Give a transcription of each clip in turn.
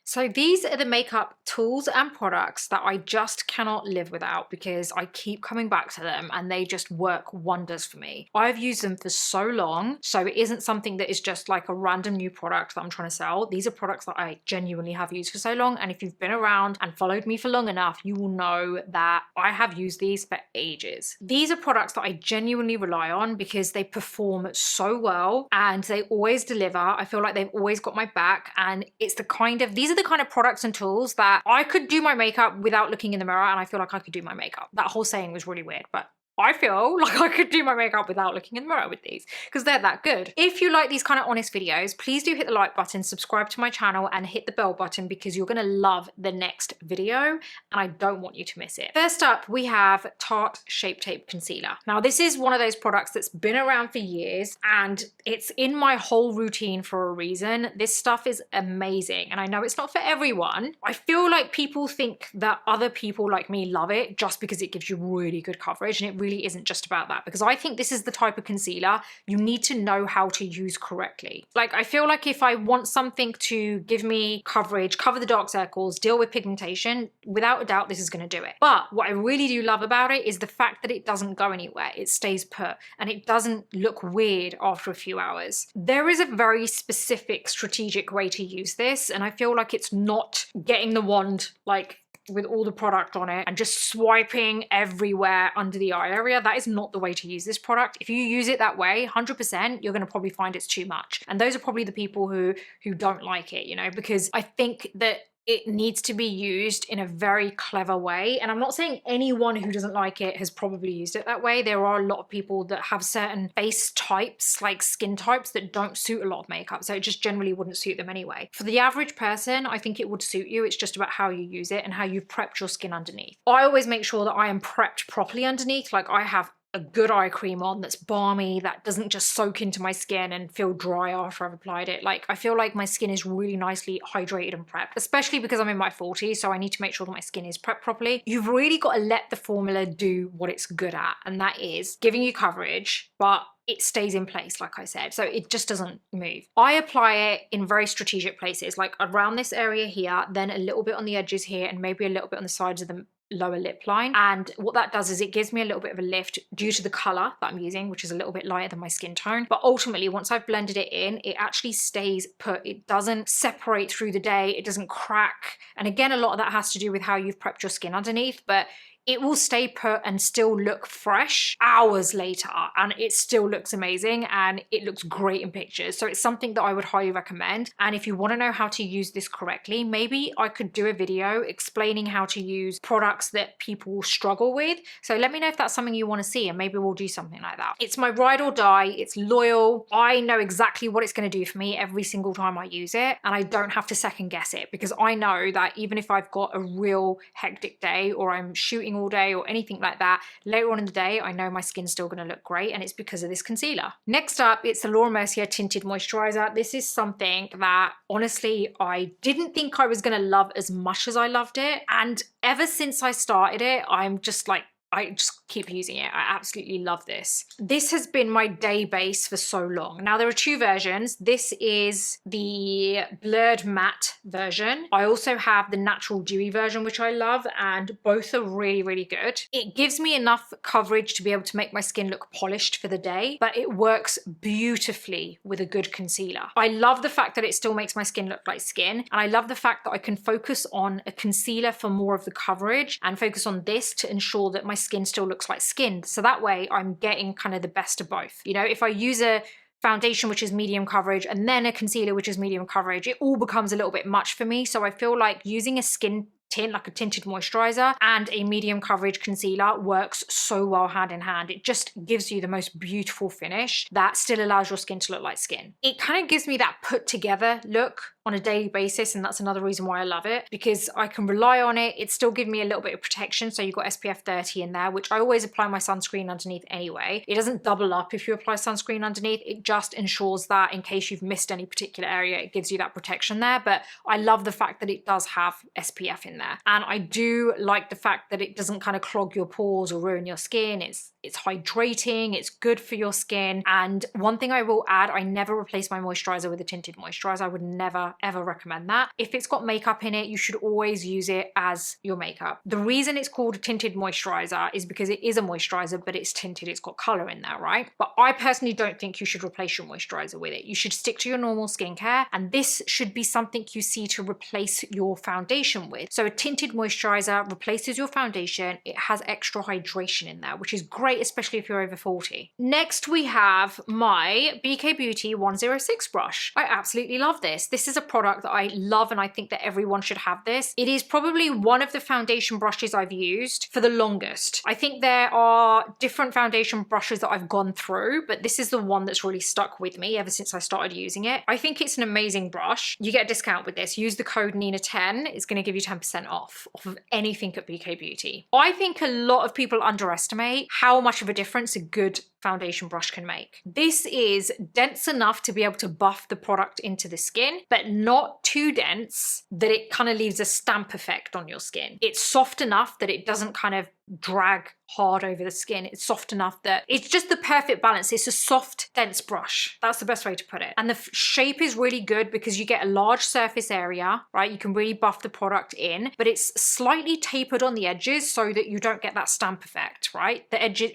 So these are the makeup tools and products that I just cannot live without because I keep coming back to them and they just work wonders for me. I've used them for so long, so it isn't something that is just like a random new product that I'm trying to sell. These are products that I genuinely have used for so long, and if you've been around and followed me for long enough, you will know that I have used these for ages. These are products that I genuinely rely on because they perform so well and they always deliver. I feel like they've always got my back, and it's the kind of, these are the kind of products and tools that I could do my makeup without looking in the mirror, and I feel like I could do my makeup. That whole saying was really weird, but I feel like I could do my makeup without looking in the mirror with these because they're that good. If you like these kind of honest videos, please do hit the like button, subscribe to my channel, and hit the bell button because you're gonna love the next video and I don't want you to miss it. First up, we have Tarte Shape Tape Concealer. Now, this is one of those products that's been around for years and it's in my whole routine for a reason. This stuff is amazing, and I know it's not for everyone. I feel like people think that other people like me love it just because it gives you really good coverage, and it really isn't just about that, because I think this is the type of concealer you need to know how to use correctly. Like, I feel like if I want something to give me coverage, cover the dark circles, deal with pigmentation, without a doubt this is going to do it. But what I really do love about it is the fact that it doesn't go anywhere. It stays put and it doesn't look weird after a few hours. There is a very specific strategic way to use this, and I feel like it's not getting the wand like with all the product on it and just swiping everywhere under the eye area. That is not the way to use this product. If you use it that way, 100%, you're going to probably find it's too much. And those are probably the people who don't like it, you know, because I think that it needs to be used in a very clever way. And I'm not saying anyone who doesn't like it has probably used it that way. There are a lot of people that have certain face types, like skin types, that don't suit a lot of makeup. So it just generally wouldn't suit them anyway. For the average person, I think it would suit you. It's just about how you use it and how you've prepped your skin underneath. I always make sure that I am prepped properly underneath. Like, I have a good eye cream on that's balmy, that doesn't just soak into my skin and feel dry after I've applied it. Like, I feel like my skin is really nicely hydrated and prepped, especially because I'm in my 40s, so I need to make sure that my skin is prepped properly. You've really got to let the formula do what it's good at, and that is giving you coverage, but it stays in place, like I said, so it just doesn't move. I apply it in very strategic places, like around this area here, then a little bit on the edges here, and maybe a little bit on the sides of the lower lip line. And what that does is it gives me a little bit of a lift due to the color that I'm using, which is a little bit lighter than my skin tone. But ultimately, once I've blended it in, it actually stays put. It doesn't separate through the day. It doesn't crack. And again, a lot of that has to do with how you've prepped your skin underneath, but it will stay put and still look fresh hours later, and it still looks amazing and it looks great in pictures. So it's something that I would highly recommend. And if you want to know how to use this correctly, maybe I could do a video explaining how to use products that people struggle with. So let me know if that's something you want to see, and maybe we'll do something like that. It's my ride or die. It's loyal. I know exactly what it's going to do for me every single time I use it, and I don't have to second guess it, because I know that even if I've got a real hectic day or I'm shooting all day or anything like that, later on in the day, I know my skin's still going to look great, and it's because of this concealer. Next up, it's the MERCIER Tinted Moisturizer. This is something that honestly I didn't think I was going to love as much as I loved it, and ever since I started it, I'm just like, I just keep using it. I absolutely love this. This has been my day base for so long. Now, there are two versions. This is the blurred matte version. I also have the natural dewy version, which I love, and both are really, really good. It gives me enough coverage to be able to make my skin look polished for the day, but it works beautifully with a good concealer. I love the fact that it still makes my skin look like skin, and I love the fact that I can focus on a concealer for more of the coverage and focus on this to ensure that my skin still looks like skin. So that way I'm getting kind of the best of both. You know, if I use a foundation which is medium coverage and then a concealer which is medium coverage, it all becomes a little bit much for me. So I feel like using a skin tint, like a tinted moisturizer, and a medium coverage concealer works so well hand in hand. It just gives you the most beautiful finish that still allows your skin to look like skin. It kind of gives me that put together look on a daily basis, and that's another reason why I love it, because I can rely on it. It still gives me a little bit of protection, so you've got SPF 30 in there, which I always apply my sunscreen underneath anyway. It doesn't double up if you apply sunscreen underneath. It just ensures that in case you've missed any particular area, it gives you that protection there. But I love the fact that it does have SPF in there, and I do like the fact that it doesn't kind of clog your pores or ruin your skin. It's hydrating, it's good for your skin. And one thing I will add, I never replace my moisturizer with a tinted moisturizer. I would never ever recommend that. If it's got makeup in it, you should always use it as your makeup. The reason it's called a tinted moisturizer is because it is a moisturizer, but it's tinted, it's got color in there, right? But I personally don't think you should replace your moisturizer with it. You should stick to your normal skincare, and this should be something you see to replace your foundation with. So a tinted moisturizer replaces your foundation. It has extra hydration in there, which is great, especially if you're over 40. Next, we have my BK Beauty 106 brush. I absolutely love this. This is a product that I love, and I think that everyone should have this. It is probably one of the foundation brushes I've used for the longest. I think there are different foundation brushes that I've gone through, but this is the one that's really stuck with me ever since I started using it. I think it's an amazing brush. You get a discount with this. Use the code Nina10. It's going to give you 10% off of anything at BK Beauty. I think a lot of people underestimate how much of a difference a good foundation brush can make. This is dense enough to be able to buff the product into the skin, but not too dense that it kind of leaves a stamp effect on your skin. It's soft enough that it doesn't kind of drag hard over the skin. It's soft enough that it's just the perfect balance. It's a soft, dense brush. That's the best way to put it. And the shape is really good because you get a large surface area, right? You can really buff the product in, but it's slightly tapered on the edges so that you don't get that stamp effect, right? The edges,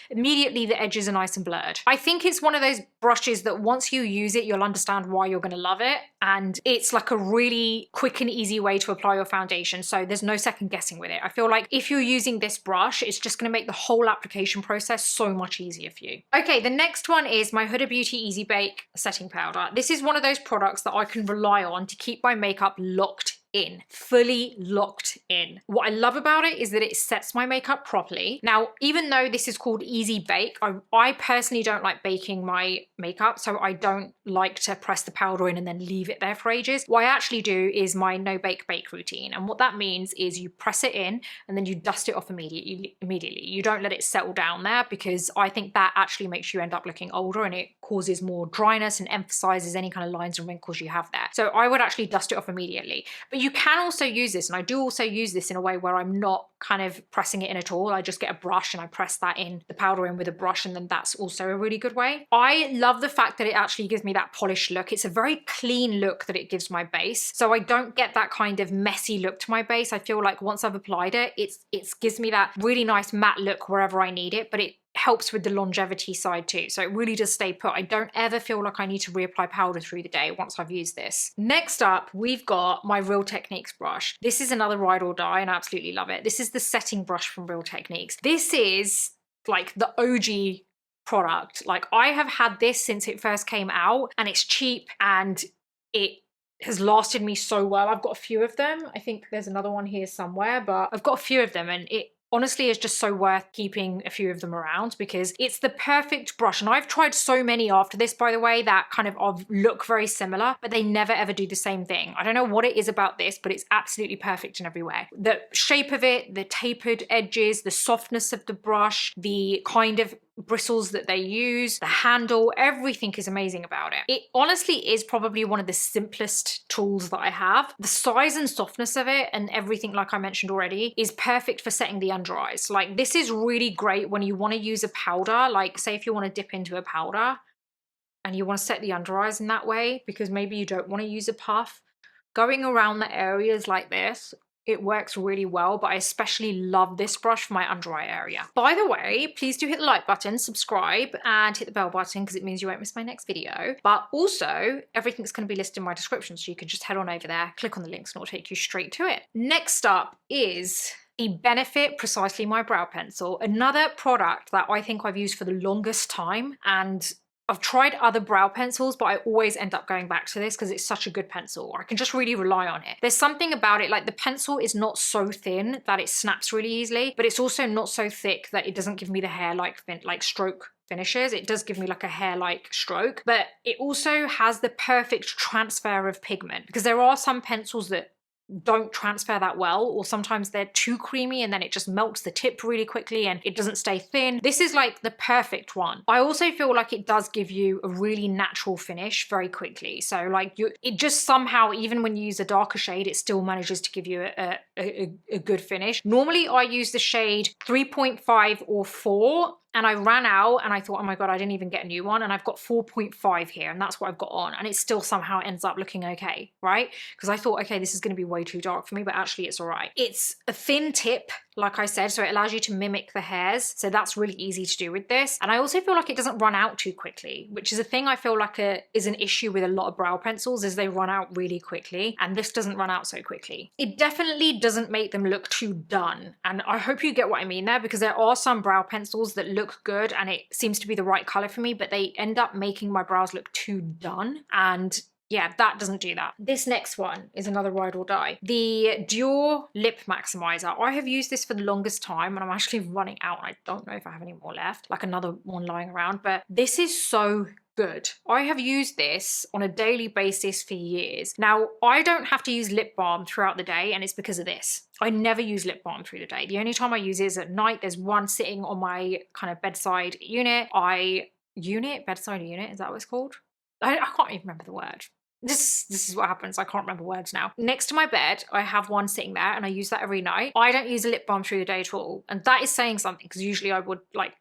immediately the edges are nice and blurred. I think it's one of those brushes that once you use it, you'll understand why you're going to love it. And it's like a really quick and easy way to apply your foundation. So there's no second guessing with it. I feel like if you're using this brush, it's just going to make the whole application process so much easier for you. Okay, the next one is my Huda Beauty Easy Bake setting powder. This is one of those products that I can rely on to keep my makeup locked in, fully locked in. What I love about it is that it sets my makeup properly. Now, even though this is called Easy Bake, I personally don't like baking my makeup, so I don't like to press the powder in and then leave it there for ages. What I actually do is my no bake bake routine, and what that means is you press it in and then you dust it off immediately. You don't let it settle down there, because I think that actually makes you end up looking older and it causes more dryness and emphasizes any kind of lines and wrinkles you have there. So I would actually dust it off immediately. But you can also use this, and I do also use this in a way where I'm not kind of pressing it in at all. I just get a brush and I press that in, the powder in with a brush, and then that's also a really good way. I love the fact that it actually gives me that polished look. It's a very clean look that it gives my base. So I don't get that kind of messy look to my base. I feel like once I've applied it, it gives me that really nice matte look wherever I need it, but it helps with the longevity side too. So it really does stay put. I don't ever feel like I need to reapply powder through the day once I've used this. Next up, we've got my Real Techniques brush. This is another ride or die, and I absolutely love it. This is the setting brush from Real Techniques. This is like the OG product. Like, I have had this since it first came out, and it's cheap and it has lasted me so well. I've got a few of them. I think there's another one here somewhere, but I've got a few of them, and it honestly is just so worth keeping a few of them around because it's the perfect brush. And I've tried so many after this, by the way, that kind of look very similar, but they never ever do the same thing. I don't know what it is about this, but it's absolutely perfect in every way. The shape of it, the tapered edges, the softness of the brush, the kind of bristles that they use, the handle, everything is amazing about it. It honestly is probably one of the simplest tools that I have. The size and softness of it and everything, like I mentioned already, is perfect for setting the under eyes. Like, this is really great when you want to use a powder, like say if you want to dip into a powder and you want to set the under eyes in that way because maybe you don't want to use a puff. Going around the areas like this, it works really well, but I especially love this brush for my under eye area. By the way, please do hit the like button, subscribe, and hit the bell button because it means you won't miss my next video. But also, everything's going to be listed in my description, so you can just head on over there, click on the links, and it'll take you straight to it. Next up is the Benefit Precisely My Brow Pencil, another product that I think I've used for the longest time, and I've tried other brow pencils, but I always end up going back to this because it's such a good pencil. I can just really rely on it. There's something about it, like the pencil is not so thin that it snaps really easily, but it's also not so thick that it doesn't give me the hair-like stroke finishes. It does give me like a hair-like stroke, but it also has the perfect transfer of pigment because there are some pencils that don't transfer that well, or sometimes they're too creamy and then it just melts the tip really quickly and it doesn't stay thin. This is like the perfect one. I also feel like it does give you a really natural finish very quickly. So like it just somehow, even when you use a darker shade, it still manages to give you a good finish. Normally I use the shade 3.5 or 4. and I ran out and I thought, oh my God, I didn't even get a new one. And I've got 4.5 here and that's what I've got on. And it still somehow ends up looking okay, right? Because I thought, okay, this is gonna be way too dark for me, but actually it's all right. It's a thin tip, like I said, so it allows you to mimic the hairs. So that's really easy to do with this. And I also feel like it doesn't run out too quickly, which is a thing I feel like is an issue with a lot of brow pencils, is they run out really quickly. And this doesn't run out so quickly. It definitely doesn't make them look too done. And I hope you get what I mean there, because there are some brow pencils that look good and it seems to be the right color for me, but they end up making my brows look too done. And yeah, that doesn't do that. This next one is another ride or die. The Dior Lip Maximizer. I have used this for the longest time and I'm actually running out. I don't know if I have any more left, like another one lying around, but this is so good. I have used this on a daily basis for years. Now, I don't have to use lip balm throughout the day and it's because of this. I never use lip balm through the day. The only time I use it is at night. There's one sitting on my kind of bedside unit. Bedside unit, is that what it's called? I can't even remember the word. This is what happens. I can't remember words now. Next to my bed, I have one sitting there and I use that every night. I don't use a lip balm through the day at all. And that is saying something because usually I would like,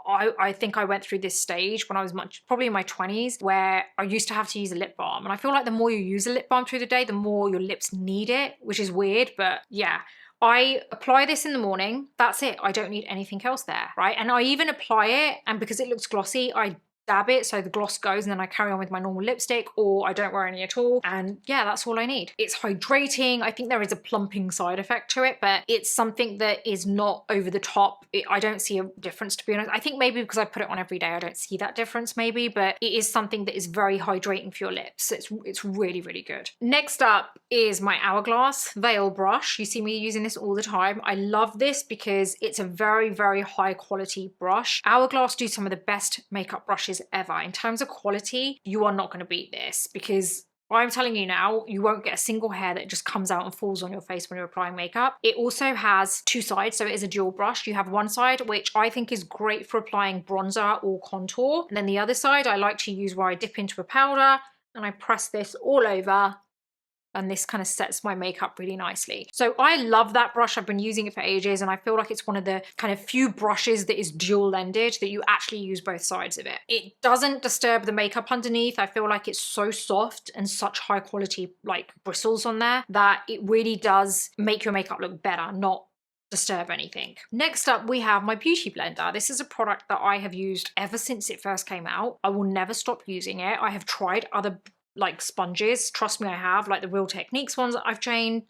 I think I went through this stage when I was probably in my 20s where I used to have to use a lip balm. And I feel like the more you use a lip balm through the day, the more your lips need it, which is weird, but yeah. I apply this in the morning. That's it. I don't need anything else there, right? And I even apply it, and because it looks glossy, I dab it so the gloss goes and then I carry on with my normal lipstick, or I don't wear any at all. And yeah, that's all I need. It's hydrating. I think there is a plumping side effect to it, but it's something that is not over the top. I don't see a difference, to be honest. I think maybe because I put it on every day, I don't see that difference maybe, but it is something that is very hydrating for your lips. It's really, really good. Next up is my Hourglass Veil Brush. You see me using this all the time. I love this because it's a very, very high quality brush. Hourglass do some of the best makeup brushes ever. In terms of quality, you are not going to beat this, because I'm telling you now, you won't get a single hair that just comes out and falls on your face when you're applying makeup. It also has two sides, so it is a dual brush. You have one side, which I think is great for applying bronzer or contour. And then the other side I like to use where I dip into a powder and I press this all over, and this kind of sets my makeup really nicely. So I love that brush. I've been using it for ages and I feel like it's one of the kind of few brushes that is dual-ended, that you actually use both sides of it. It doesn't disturb the makeup underneath. I feel like it's so soft and such high quality like bristles on there that it really does make your makeup look better, not disturb anything. Next up, we have my Beautyblender. This is a product that I have used ever since it first came out. I will never stop using it. I have tried other like sponges, trust me, I have, like the Real Techniques ones that I've tried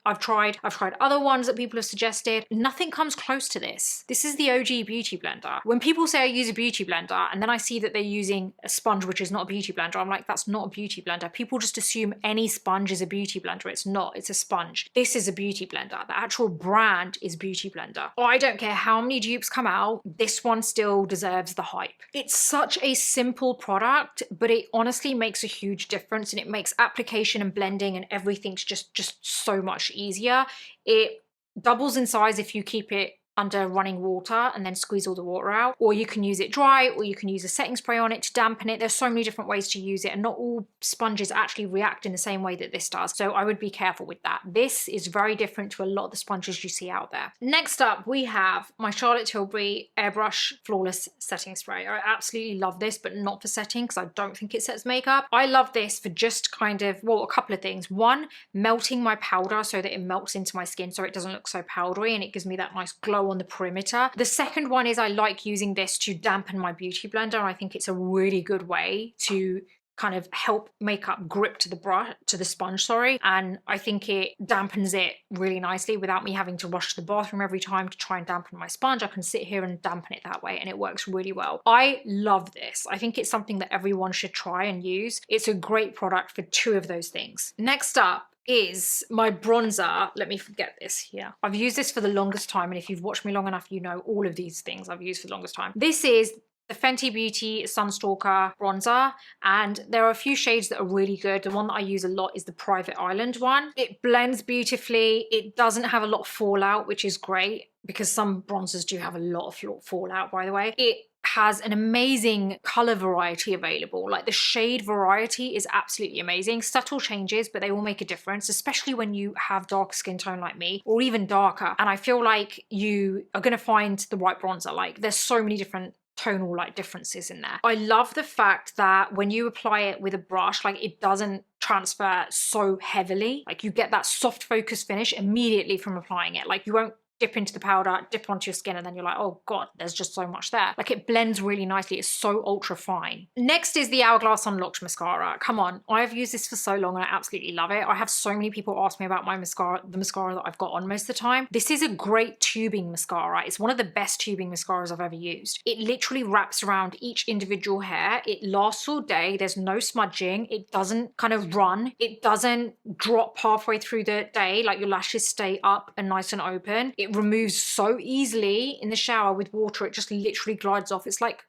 other ones that people have suggested. Nothing comes close to this. This is the OG Beauty Blender. When people say I use a Beauty Blender and then I see that they're using a sponge which is not a Beauty Blender, I'm like, that's not a Beauty Blender. People just assume any sponge is a Beauty Blender. It's not, it's a sponge. This is a Beauty Blender. The actual brand is Beauty Blender. I don't care how many dupes come out, this one still deserves the hype. It's such a simple product, but it honestly makes a huge difference, and it makes application and blending and everything's just so much easier. It doubles in size if you keep it under running water and then squeeze all the water out, or you can use it dry, or you can use a setting spray on it to dampen it. There's so many different ways to use it, and not all sponges actually react in the same way that this does, so I would be careful with that. This is very different to a lot of the sponges you see out there. Next up, we have my Charlotte Tilbury Airbrush Flawless Setting Spray. I absolutely love this, but not for setting, because I don't think it sets makeup. I love this for just kind of, well, a couple of things. One, melting my powder so that it melts into my skin so it doesn't look so powdery, and it gives me that nice glow on the perimeter. The second one is I like using this to dampen my Beauty Blender, and I think it's a really good way to kind of help makeup grip to the brush, to the sponge, sorry. And I think it dampens it really nicely without me having to rush to the bathroom every time to try and dampen my sponge. I can sit here and dampen it that way, and it works really well. I love this. I think it's something that everyone should try and use. It's a great product for two of those things. Next up is my bronzer. Let me get this here. I've used this for the longest time, and if you've watched me long enough, you know all of these things I've used for the longest time. This is the Fenty Beauty Sunstalk'r bronzer, and there are a few shades that are really good. The one that I use a lot is the Private Island one. It blends beautifully. It doesn't have a lot of fallout, which is great, because some bronzers do have a lot of fallout, by the way. It has an amazing color variety available. Like the shade variety is absolutely amazing. Subtle changes, but they all make a difference, especially when you have dark skin tone like me, or even darker. And I feel like you are going to find the right bronzer. Like there's so many different tonal like differences in there. I love the fact that when you apply it with a brush, like it doesn't transfer so heavily. Like you get that soft focus finish immediately from applying it. Like you won't dip into the powder, dip onto your skin, and then you're like, oh god, there's just so much there. Like it blends really nicely. It's so ultra fine. Next is the Hourglass Unlocked mascara. Come on, I've used this for so long and I absolutely love it. I have so many people ask me about my mascara, the mascara that I've got on most of the time. This is a great tubing mascara. It's one of the best tubing mascaras I've ever used. It literally wraps around each individual hair. It lasts all day. There's no smudging. It doesn't kind of run. It doesn't drop halfway through the day. Like your lashes stay up and nice and open. It removes so easily in the shower with water. It just literally glides off. It's like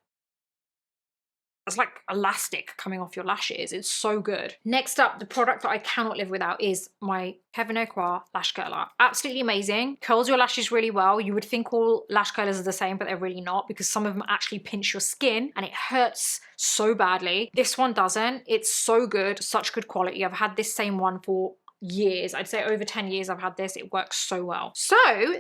elastic coming off your lashes. It's so good. Next up, the product that I cannot live without is my KEVYN AUCOIN lash curler. Absolutely amazing. Curls your lashes really well. You would think all lash curlers are the same, but they're really not, because some of them actually pinch your skin and it hurts so badly. This one doesn't. It's so good, such good quality. I've had this same one for years. I'd say over 10 years I've had this. It works so well. So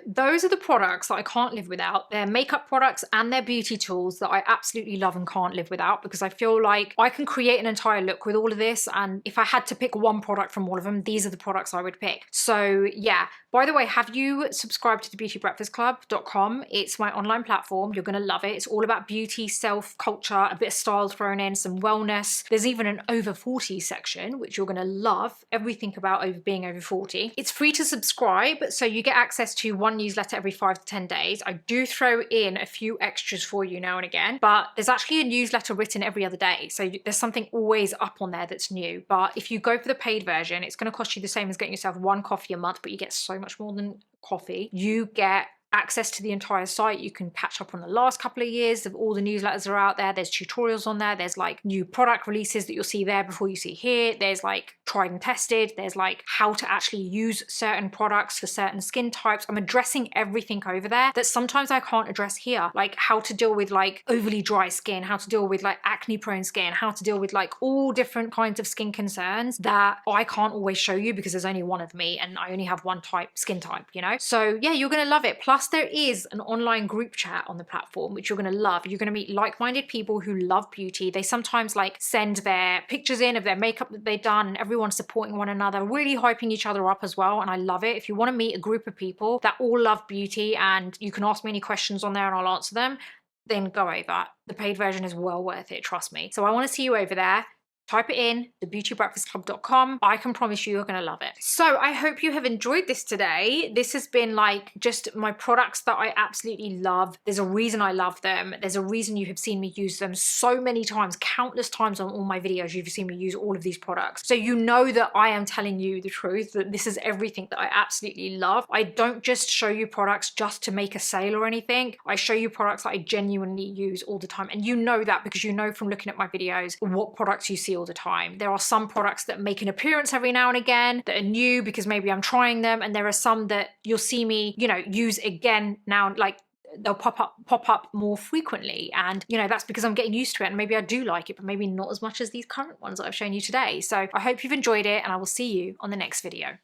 those are the products that I can't live without. They're makeup products and they're beauty tools that I absolutely love and can't live without, because I feel like I can create an entire look with all of this, and if I had to pick one product from all of them, these are the products I would pick. So yeah. By the way, have you subscribed to the beautybreakfastclub.com? It's my online platform. You're gonna love it. It's all about beauty, self-culture, a bit of style thrown in, some wellness. There's even an over 40 section, which you're gonna love. Everything about being over 40. It's free to subscribe, so you get access to one newsletter every 5 to 10 days. I do throw in a few extras for you now and again, but there's actually a newsletter written every other day. So there's something always up on there that's new. But if you go for the paid version, it's gonna cost you the same as getting yourself one coffee a month, but you get so much more than coffee. You get access to the entire site. You can catch up on the last couple of years of all the newsletters that are out there. There's tutorials on there. There's like new product releases that you'll see there before you see here. There's like tried and tested. There's like how to actually use certain products for certain skin types. I'm addressing everything over there that sometimes I can't address here. Like how to deal with like overly dry skin, how to deal with like acne prone skin, how to deal with like all different kinds of skin concerns that I can't always show you because there's only one of me and I only have one skin type, you know? So yeah, you're gonna love it. Plus there is an online group chat on the platform, which you're gonna love. You're gonna meet like-minded people who love beauty. They sometimes like send their pictures in of their makeup that they've done, and everyone's supporting one another, really hyping each other up as well. And I love it. If you wanna meet a group of people that all love beauty and you can ask me any questions on there and I'll answer them, then go over. The paid version is well worth it, trust me. So I wanna see you over there. Type it in, thebeautybreakfastclub.com. I can promise you're gonna love it. So I hope you have enjoyed this today. This has been like just my products that I absolutely love. There's a reason I love them. There's a reason you have seen me use them so many times, countless times on all my videos. You've seen me use all of these products. So you know that I am telling you the truth, that this is everything that I absolutely love. I don't just show you products just to make a sale or anything. I show you products that I genuinely use all the time. And you know that because you know from looking at my videos what products you see all the time. There are some products that make an appearance every now and again that are new because maybe I'm trying them, and there are some that you'll see me, you know, use again now, like they'll pop up more frequently, and you know that's because I'm getting used to it, and maybe I do like it, but maybe not as much as these current ones that I've shown you today. So I hope you've enjoyed it, and I will see you on the next video.